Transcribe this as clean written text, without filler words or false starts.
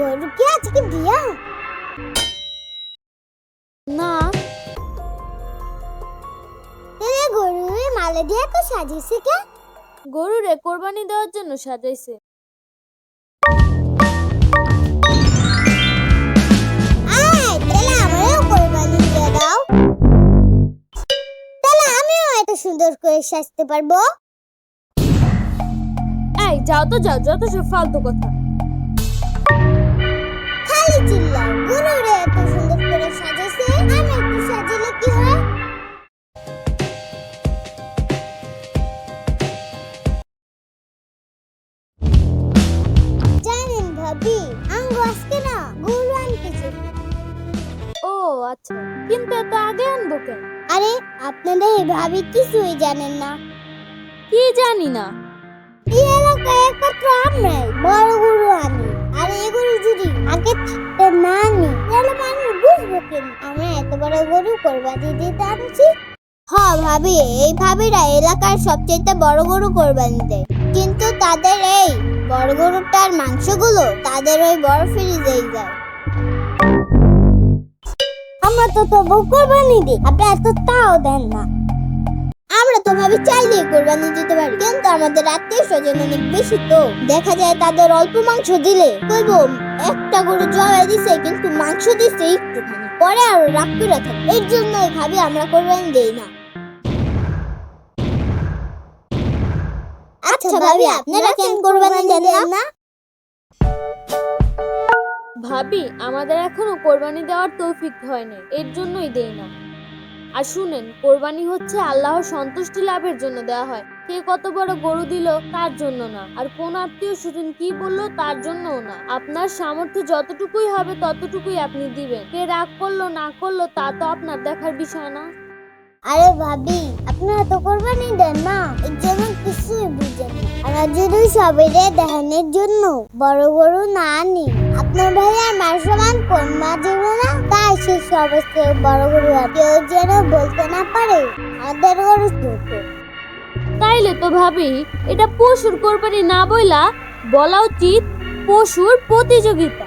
গরু কি আজকে বিয়া? না, তাহলে গরুরে মালা দিয়ে তো সাজিয়েছে কে? গরুরে কোরবানি দেওয়ার জন্য সাজাইছে। তাহলে আমারও কোরবানি দিয়ে দাও, তাহলে আমিও এত সুন্দর করে সাজতে পারবো। এই যাও তো যাও, যত সব ফালতু কথা। খালি চিল্লাও, গরুরে এত সুন্দর করে সাজাইছে, আমি একটু সাজিলে কি হয়? জানেন ভাবি, আঙ্গু আজকে না গরু আনতেছে। ও আচ্ছা, কিন্তু এত আগে আনবো কেন? আরে আপনারা এই ভাবি কিছুই জানেন না। কি জানি না। এই এলাকায় একমাত্র আমরাই বড় গরু আনি, আর এই গরু যদি আগে থাকতে না আনি তাহলে মানুষ বুঝবে কেন আমরা এত বড় গরু কোরবানি দিতে আনছি। ভাবি, এই ভাবিরা এলাকার সবচেয়ে বড় গরু কোরবানি দেয়, কিন্তু তাদের এই বড় গরুটার মাংসগুলো তাদের ওই বড় ফ্রিজেই যায়। আমরা তো তবু কোরবানি দিই, আপনারা তো তাও দেন না। আমরা তো ভাবি চাইলে কোরবানি দিতে পারি, কিন্তু আমাদের আত্মীয় স্বজন অনেক বেশি, তো দেখা যায় তাদের অল্প মাংস দিলে কইবো একটা গরু জবাই দিছে কিন্তু মাংস দিছে একটুখানি, পরে আরো রাগ করে থাকে। এর জন্যই ভাবি আমরা কোরবানি দেই না। আচ্ছা ভাবি, আপনারা কেন কোরবানি দেন না? ভাবি, আমাদের এখনো কোরবানি দেওয়ার তৌফিক হয়নি, এর জন্যই দেই না। আর শুনেন, কোরবানি হচ্ছে আল্লাহর সন্তুষ্টি লাভের জন্য দেওয়া হয়। কে কত বড় গরু দিল তার জন্য না, আর কোন আত্মীয় স্বজন কি বললো তার জন্যও না। আপনার সামর্থ্য যতটুকুই হবে ততটুকুই আপনি দিবেন। কে রাগ করলো না করলো তা তো আপনার দেখার বিষয় না। আরে ভাবি, আপনারা তো কোরবানি দেন না, এর জন্য কিছুই বুঝেন না। আর যদি সবাই দেখানোর জন্য বড় গরু না আনি, আপনার ভাই আর মার সমান কোন মা যাবে না, তাই সে সবচেয়ে বড় গরু কেউ যেন বলতে না পারে আমাদের গরু ছোট। তাইলে তো ভাবি, এটা পশুর কোরবানি না বইলা বলা উচিত পশুর প্রতিযোগিতা।